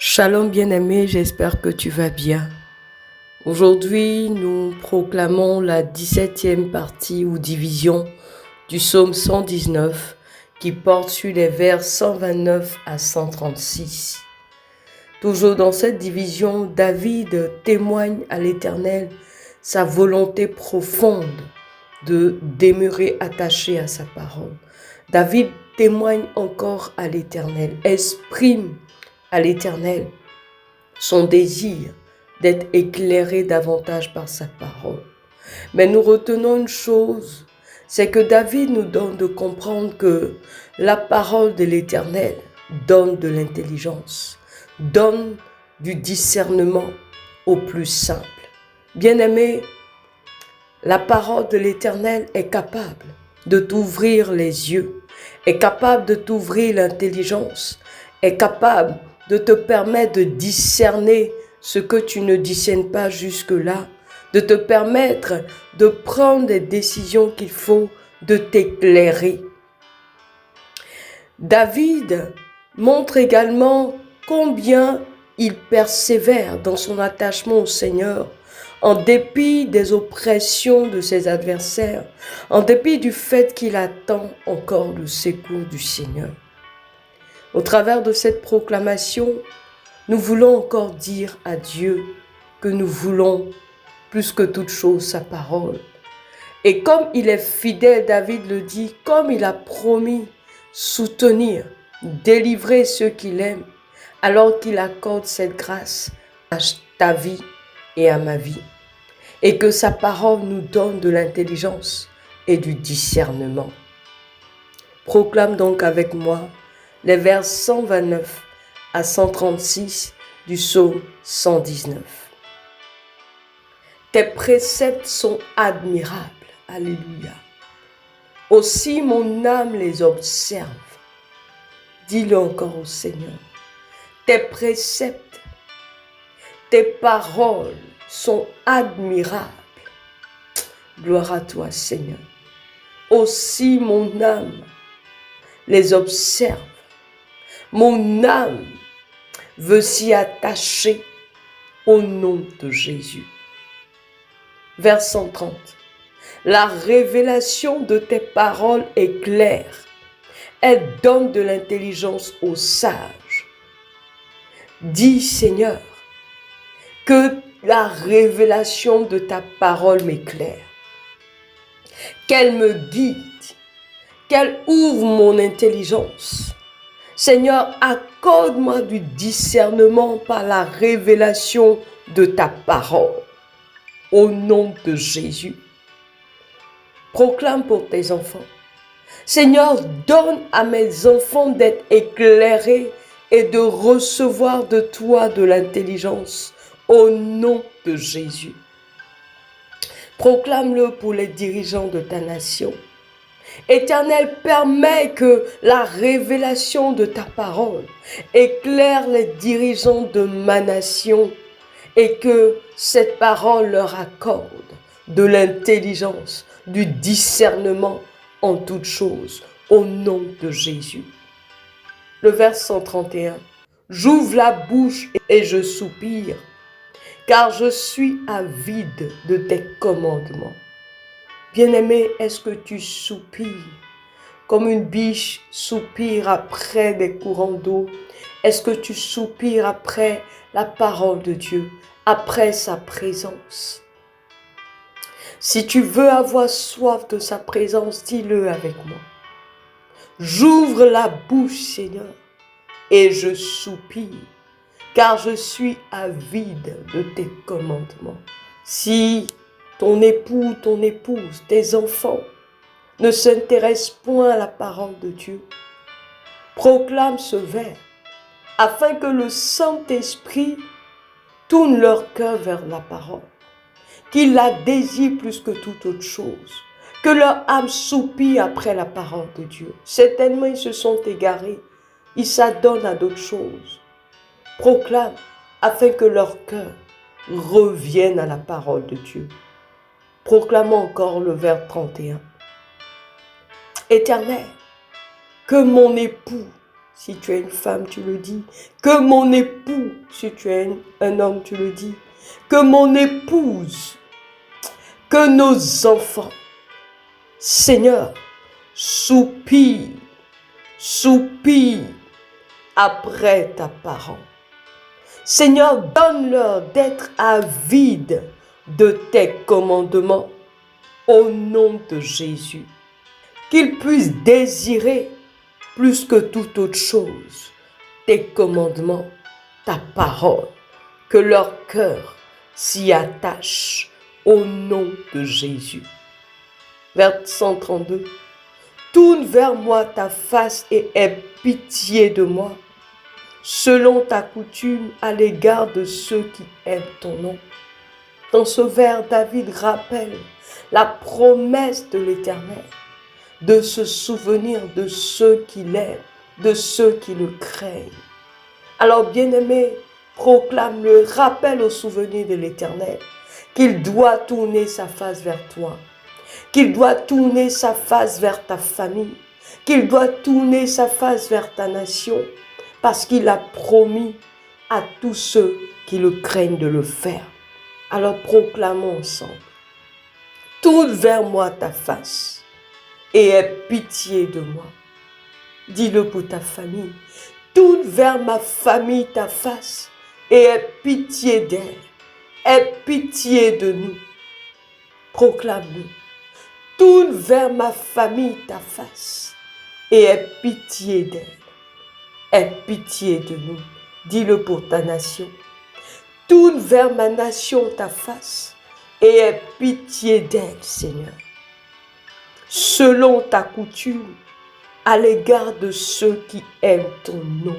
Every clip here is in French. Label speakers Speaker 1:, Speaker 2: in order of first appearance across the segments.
Speaker 1: Shalom bien-aimé, j'espère que tu vas bien. Aujourd'hui, nous proclamons la 17e partie ou division du psaume 119 qui porte sur les vers 129 à 136. Toujours dans cette division, David témoigne à l'Éternel sa volonté profonde de demeurer attaché à sa parole. David témoigne encore à l'Éternel, exprime à l'Éternel son désir d'être éclairé davantage par sa parole. Mais nous retenons une chose, c'est que David nous donne de comprendre que la parole de l'Éternel donne de l'intelligence, donne du discernement au plus simple. Bien-aimé, la parole de l'Éternel est capable de t'ouvrir les yeux, est capable de t'ouvrir l'intelligence, est capable de te permettre de discerner ce que tu ne discernes pas jusque-là, de te permettre de prendre des décisions qu'il faut, de t'éclairer. David montre également combien il persévère dans son attachement au Seigneur, en dépit des oppressions de ses adversaires, en dépit du fait qu'il attend encore le secours du Seigneur. Au travers de cette proclamation, nous voulons encore dire à Dieu que nous voulons plus que toute chose sa parole. Et comme il est fidèle, David le dit, comme il a promis soutenir, délivrer ceux qu'il aime, alors qu'il accorde cette grâce à ta vie et à ma vie. Et que sa parole nous donne de l'intelligence et du discernement. Proclame donc avec moi les vers 129 à 136 du psaume 119. Tes préceptes sont admirables. Alléluia. Aussi mon âme les observe. Dis-le encore au Seigneur. Tes préceptes, tes paroles sont admirables. Gloire à toi, Seigneur. Aussi mon âme les observe. Mon âme veut s'y attacher au nom de Jésus. Vers 130. La révélation de tes paroles est claire. Elle donne de l'intelligence aux sages. Dis, Seigneur, que la révélation de ta parole m'éclaire. Qu'elle me guide, qu'elle ouvre mon intelligence. Seigneur, accorde-moi du discernement par la révélation de ta parole. Au nom de Jésus. Proclame pour tes enfants. Seigneur, donne à mes enfants d'être éclairés et de recevoir de toi de l'intelligence. Au nom de Jésus. Proclame-le pour les dirigeants de ta nation. Éternel, permets que la révélation de ta parole éclaire les dirigeants de ma nation et que cette parole leur accorde de l'intelligence, du discernement en toutes choses, au nom de Jésus. Le vers 131. J'ouvre la bouche et je soupire, car je suis avide de tes commandements. Bien-aimé, est-ce que tu soupires comme une biche soupire après des courants d'eau? Est-ce que tu soupires après la parole de Dieu, après sa présence? Si tu veux avoir soif de sa présence, dis-le avec moi. J'ouvre la bouche, Seigneur, et je soupire, car je suis avide de tes commandements. Si ton époux, ton épouse, tes enfants ne s'intéressent point à la parole de Dieu, proclame ce vers, afin que le Saint-Esprit tourne leur cœur vers la parole, qu'ils la désirent plus que toute autre chose, que leur âme soupire après la parole de Dieu. Certainement, ils se sont égarés, ils s'adonnent à d'autres choses. Proclame, afin que leur cœur revienne à la parole de Dieu. Proclamons encore le vers 31. Éternel, que mon époux Si tu es une femme, tu le dis. Que mon époux, si tu es un homme, tu le dis. Que mon épouse, que nos enfants, Seigneur, soupirent, soupirent après ta parole. Seigneur, donne-leur d'être avides de tes commandements au nom de Jésus. Qu'ils puissent désirer plus que toute autre chose tes commandements, ta parole, que leur cœur s'y attache au nom de Jésus. Vers 132. Tourne vers moi ta face et aie pitié de moi, selon ta coutume à l'égard de ceux qui aiment ton nom. Dans ce vers, David rappelle la promesse de l'Éternel, de se souvenir de ceux qui l'aiment, de ceux qui le craignent. Alors, bien-aimé, proclame le rappel au souvenir de l'Éternel, qu'il doit tourner sa face vers toi, qu'il doit tourner sa face vers ta famille, qu'il doit tourner sa face vers ta nation, parce qu'il a promis à tous ceux qui le craignent de le faire. Alors proclamons ensemble. Tourne vers moi ta face et aie pitié de moi. Dis-le pour ta famille. Tourne vers ma famille ta face et aie pitié d'elle. Aie pitié de nous. Proclame-le. Tourne vers ma famille ta face et aie pitié d'elle. Aie pitié de nous. Dis-le pour ta nation. Tourne vers ma nation ta face et aie pitié d'elle, Seigneur. Selon ta coutume, à l'égard de ceux qui aiment ton nom.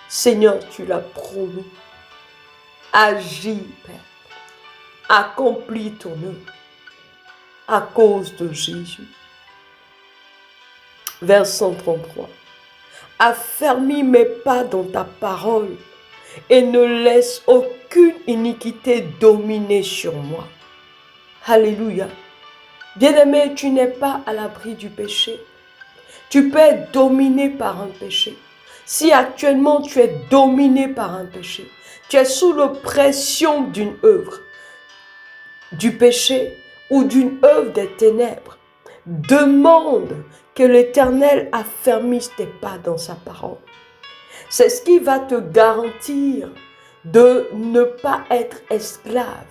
Speaker 1: Seigneur, tu l'as promis. Agis, Père. Accomplis ton œuvre à cause de Jésus. Vers 133. Affermis mes pas dans ta parole et ne laisse aucune iniquité dominer sur moi. Alléluia. Bien-aimé, tu n'es pas à l'abri du péché. Tu peux être dominé par un péché. Si actuellement tu es dominé par un péché, tu es sous l'oppression d'une œuvre du péché ou d'une œuvre des ténèbres, demande que l'Éternel affermisse tes pas dans sa parole. C'est ce qui va te garantir de ne pas être esclave.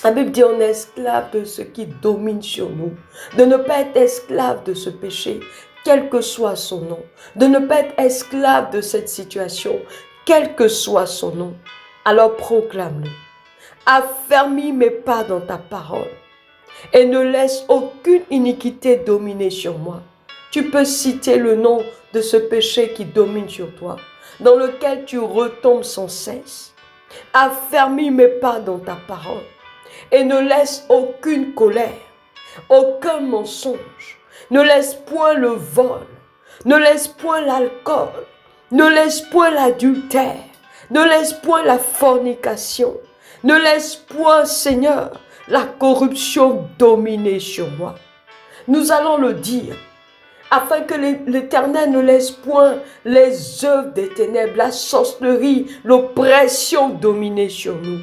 Speaker 1: La Bible dit on est esclave de ce qui domine sur nous, de ne pas être esclave de ce péché, quel que soit son nom, de ne pas être esclave de cette situation, quel que soit son nom. Alors proclame-le. Affermis mes pas dans ta parole et ne laisse aucune iniquité dominer sur moi. Tu peux citer le nom de ce péché qui domine sur toi, dans lequel tu retombes sans cesse. Affermis mes pas dans ta parole et ne laisse aucune colère, aucun mensonge, ne laisse point le vol, ne laisse point l'alcool, ne laisse point l'adultère, ne laisse point la fornication, ne laisse point, Seigneur, la corruption dominer sur moi. Nous allons le dire, afin que l'Éternel ne laisse point les œuvres des ténèbres, la sorcellerie, l'oppression dominer sur nous.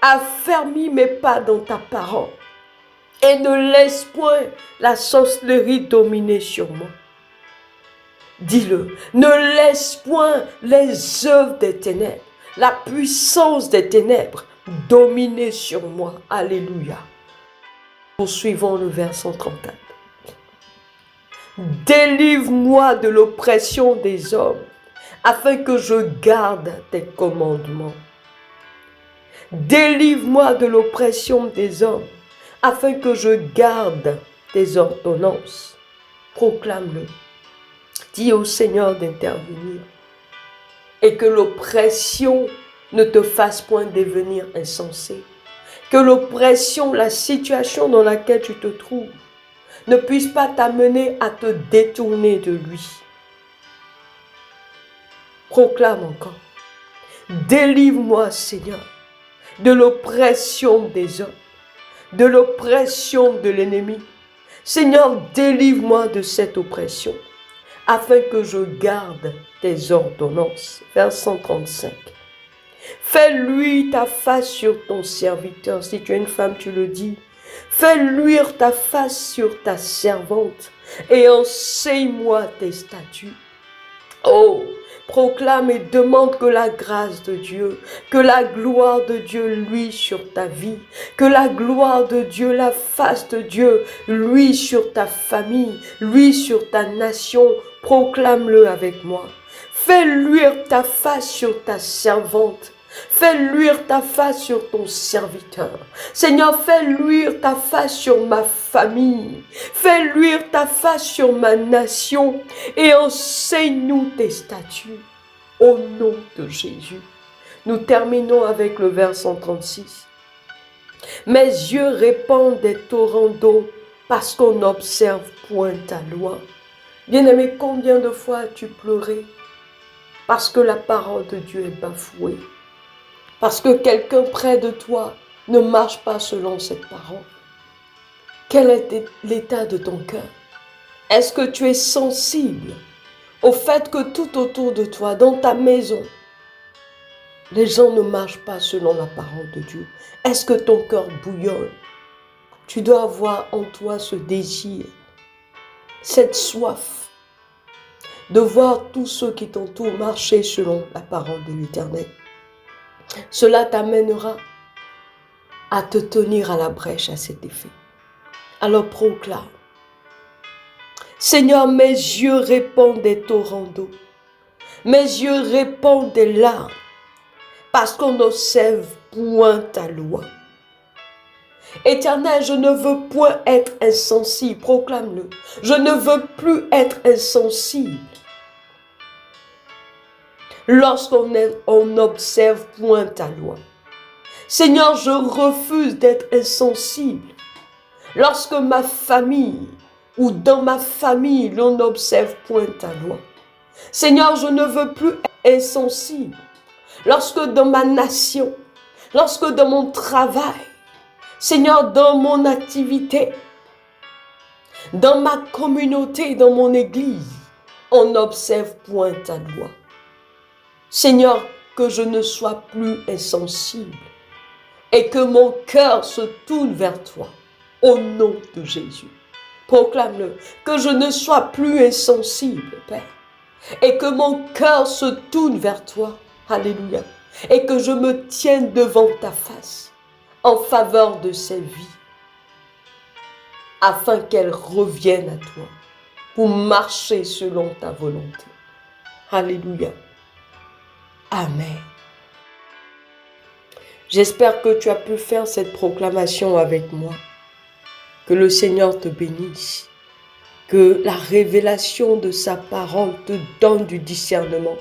Speaker 1: Affermis mes pas dans ta parole et ne laisse point la sorcellerie dominer sur moi. Dis-le, ne laisse point les œuvres des ténèbres, la puissance des ténèbres dominer sur moi. Alléluia. Poursuivons le verset 134. Délivre-moi de l'oppression des hommes, afin que je garde tes commandements. Délivre-moi de l'oppression des hommes, afin que je garde tes ordonnances. Proclame-le. Dis au Seigneur d'intervenir et que l'oppression ne te fasse point devenir insensé. Que l'oppression, la situation dans laquelle tu te trouves, ne puisse pas t'amener à te détourner de lui. Proclame encore. Délivre-moi, Seigneur, de l'oppression des hommes, de l'oppression de l'ennemi. Seigneur, délivre-moi de cette oppression, afin que je garde tes ordonnances. Vers 135. Fais luire ta face sur ton serviteur. Si tu es une femme, tu le dis. Fais luire ta face sur ta servante et enseigne-moi tes statuts. Oh, proclame et demande que la grâce de Dieu, que la gloire de Dieu luise sur ta vie, que la gloire de Dieu, la face de Dieu luise sur ta famille, luise sur ta nation. Proclame-le avec moi. Fais luire ta face sur ta servante. Fais luire ta face sur ton serviteur. Seigneur, fais luire ta face sur ma famille. Fais luire ta face sur ma nation. Et enseigne-nous tes statuts. Au nom de Jésus. Nous terminons avec le vers 136. Mes yeux répandent des torrents d'eau parce qu'on n'observe point ta loi. Bien-aimé, combien de fois as-tu pleuré parce que la parole de Dieu est bafouée? Parce que quelqu'un près de toi ne marche pas selon cette parole. Quel est l'état de ton cœur? Est-ce que tu es sensible au fait que tout autour de toi, dans ta maison, les gens ne marchent pas selon la parole de Dieu? Est-ce que ton cœur bouillonne? Tu dois avoir en toi ce désir, cette soif de voir tous ceux qui t'entourent marcher selon la parole de l'Éternel. Cela t'amènera à te tenir à la brèche à cet effet. Alors proclame. Seigneur, mes yeux répandent des torrents d'eau. Mes yeux répandent des larmes parce qu'on n'observe point ta loi. Éternel, je ne veux point être insensible. Proclame-le. Je ne veux plus être insensible. Lorsqu'on n'observe point ta loi. Seigneur, je refuse d'être insensible. Lorsque ma famille ou dans ma famille, l'on n'observe point ta loi. Seigneur, je ne veux plus être insensible. Lorsque dans ma nation, lorsque dans mon travail, Seigneur, dans mon activité, dans ma communauté, dans mon église, on n'observe point ta loi. Seigneur, que je ne sois plus insensible et que mon cœur se tourne vers toi au nom de Jésus. Proclame-le, que je ne sois plus insensible, Père, et que mon cœur se tourne vers toi, alléluia, et que je me tienne devant ta face en faveur de ces vies, afin qu'elles reviennent à toi pour marcher selon ta volonté. Alléluia. Amen. J'espère que tu as pu faire cette proclamation avec moi. Que le Seigneur te bénisse. Que la révélation de sa parole te donne du discernement,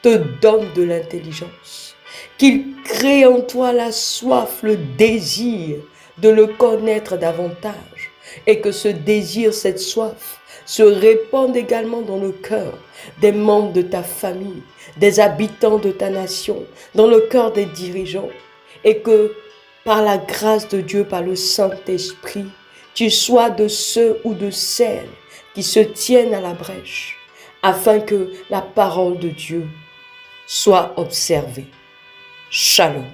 Speaker 1: te donne de l'intelligence. Qu'il crée en toi la soif, le désir de le connaître davantage. Et que ce désir, cette soif, se répande également dans le cœur des membres de ta famille, des habitants de ta nation, dans le cœur des dirigeants. Et que par la grâce de Dieu, par le Saint-Esprit, tu sois de ceux ou de celles qui se tiennent à la brèche, afin que la parole de Dieu soit observée. Shalom.